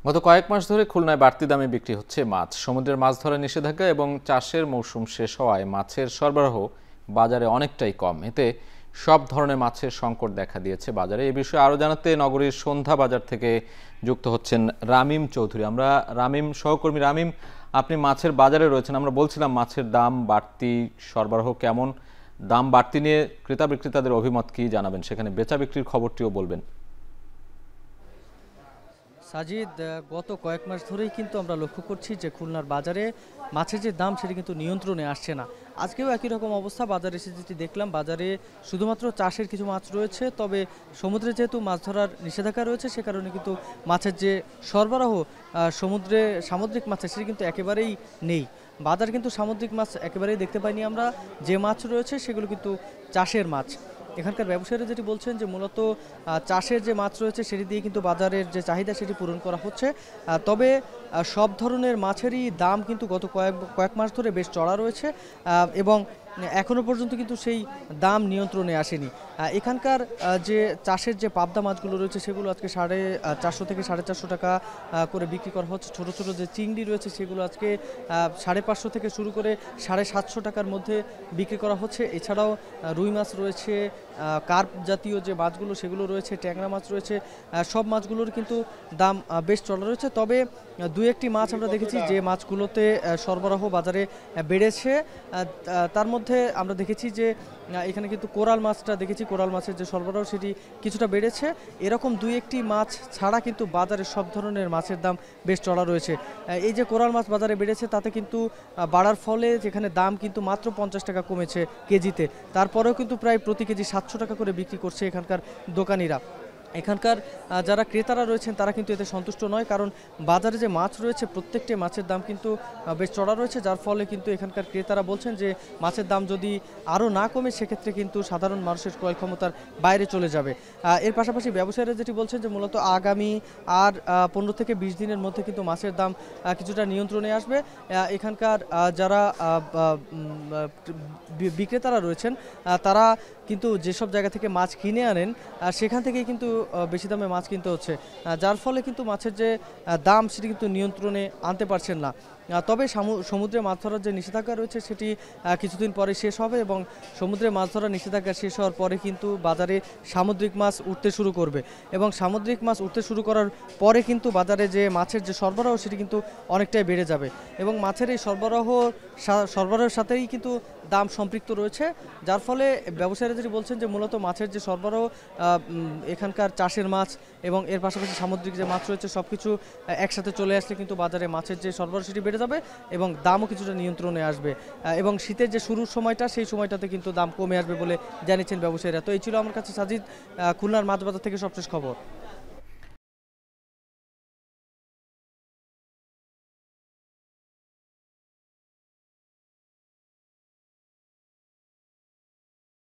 গত কয়েক মাস ধরে খুলনায় বাড়তি দামে বিক্রি হচ্ছে মাছ। সমুদ্রের মাছ ধরা নিষেধাজ্ঞা এবং চাষের মৌসুম শেষ হওয়ায় মাছের সরবরাহ বাজারে অনেকটাই কম। এতে সব ধরনের মাছের সংকট দেখা দিয়েছে বাজারে। এ বিষয়ে আরও জানাতে নগরীর সন্ধ্যা বাজার থেকে যুক্ত হচ্ছেন রামিম চৌধুরী। আমরা রামিম, সহকর্মী রামিম, আপনি মাছের বাজারে রয়েছেন। আমরা বলছিলাম মাছের দাম বাড়তি, সরবরাহ কেমন, দাম বাড়তি নিয়ে ক্রেতা বিক্রেতাদের অভিমত কি জানাবেন, সেখানে বেচা বিক্রির খবরটিও বলবেন। সাজিদ, গত কয়েক মাস ধরেই কিন্তু আমরা লক্ষ্য করছি যে খুলনার বাজারে মাছের যে দাম সেটা কিন্তু নিয়ন্ত্রণে আসছে না। আজকেও একই রকম অবস্থা। বাজারে এসে যেটি দেখলাম, বাজারে শুধুমাত্র চাষের কিছু মাছ রয়েছে, তবে সমুদ্রে যেহেতু মাছ ধরার নিষেধাজ্ঞা রয়েছে সে কারণে কিন্তু মাছের যে সরবরাহ সমুদ্রে সামুদ্রিক মাছের সেটি কিন্তু একেবারেই নেই। বাজার কিন্তু সামুদ্রিক মাছ একেবারেই দেখতে পাইনি আমরা। যে মাছ রয়েছে সেগুলো কিন্তু চাষের মাছ। এখানকার ব্যবসায়ীরা যেটি বলছেন যে মূলত চাষের যে মাছ রয়েছে সেটি দিয়ে কিন্তু বাজারের যে চাহিদা সেটি পূরণ করা হচ্ছে। তবে সব ধরনের মাছেরই দাম কিন্তু গত কয়েক মাস ধরে বেশ চড়া রয়েছে এবং এখনও পর্যন্ত কিন্তু সেই দাম নিয়ন্ত্রণে আসেনি। এখানকার যে চাষের যে পাবদা মাছগুলো রয়েছে সেগুলো আজকে 450 থেকে 450 টাকা করে বিক্রি করা হচ্ছে। ছোট ছোট যে চিংড়ি রয়েছে সেগুলো আজকে 550 থেকে শুরু করে 750 টাকার মধ্যে বিক্রি করা হচ্ছে। এছাড়াও রুই মাছ রয়েছে, কার্প জাতীয় যে মাছগুলো সেগুলো রয়েছে, ট্যাংরা মাছ রয়েছে। সব মাছগুলোর কিন্তু দাম বেশ চড়া রয়েছে। তবে দু একটি মাছ আমরা দেখেছি যে মাছগুলোতে সরবরাহ বাজারে বেড়েছে। তার মধ্যে আমরা দেখেছি যে এখানে কিন্তু কোরাল মাছটা দেখেছি, কোরাল মাছের যে সরবরাহ সেটি কিছুটা বেড়েছে। এরকম দুই একটি মাছ ছাড়া কিন্তু বাজারে সব ধরনের মাছের দাম বেশ চড়া রয়েছে। এই যে কোরাল মাছ বাজারে বেড়েছে তাতে কিন্তু বাড়ার ফলে যেখানে দাম কিন্তু মাত্র 50 টাকা কমেছে কেজিতে, তারপরেও কিন্তু প্রায় প্রতি কেজি 700 টাকা করে বিক্রি করছে এখানকার দোকানিরা। এখানকার যারা ক্রেতারা রয়েছেন তারা কিন্তু এতে সন্তুষ্ট নয়, কারণ বাজারে যে মাছ রয়েছে প্রত্যেকটি মাছের দাম কিন্তু বেশ চড়া রয়েছে, যার ফলে কিন্তু এখানকার ক্রেতারা বলছেন যে মাছের দাম যদি আরও না কমে সেক্ষেত্রে কিন্তু সাধারণ মানুষের ক্রয় ক্ষমতার বাইরে চলে যাবে। এর পাশাপাশি ব্যবসায়ীরা যেটি বলছেন যে মূলত আগামী আর 15 থেকে 20 দিনের মধ্যে কিন্তু মাছের দাম কিছুটা নিয়ন্ত্রণে আসবে। এখানকার যারা বিক্রেতারা রয়েছেন তারা কিন্তু যেসব জায়গা থেকে মাছ কিনে আনেন সেখান থেকেই কিন্তু বেশি দামে মাছ কিনতে হচ্ছে, যার ফলে কিন্তু মাছের যে দাম সেটি কিন্তু নিয়ন্ত্রণে আনতে পারছেন না। তবে সমুদ্রে মাছ ধরার যে নিষেধাজ্ঞা রয়েছে সেটি কিছুদিন পরে শেষ হবে এবং সমুদ্রে মাছ ধরার নিষেধাজ্ঞা শেষ হওয়ার পরে কিন্তু বাজারে সামুদ্রিক মাছ উঠতে শুরু করবে এবং সামুদ্রিক মাছ উঠতে শুরু করার পরে কিন্তু বাজারে যে মাছের যে সরবরাহ সেটি কিন্তু অনেকটাই বেড়ে যাবে এবং মাছের এই সরবরাহের সাথেই কিন্তু দাম সম্পৃক্ত রয়েছে, যার ফলে ব্যবসায়ীরা যেটি বলছেন যে মূলত মাছের যে সরবরাহ এখানকার চাষের মাছ এবং এর পাশাপাশি সামুদ্রিক যে মাছ রয়েছে সব কিছু একসাথে চলে আসলে কিন্তু বাজারে মাছের যে সরবরাহ সেটি বেড়ে যাবে এবং দামও কিছুটা নিয়ন্ত্রণে আসবে এবং শীতের যে শুরুর সময়টা সেই সময়টাতে কিন্তু দাম কমে আসবে বলে জানিয়েছেন ব্যবসায়ীরা। তো এই ছিল আমার কাছে সাজিদ খুলনার মাছ বাজার থেকে সবশেষ খবর।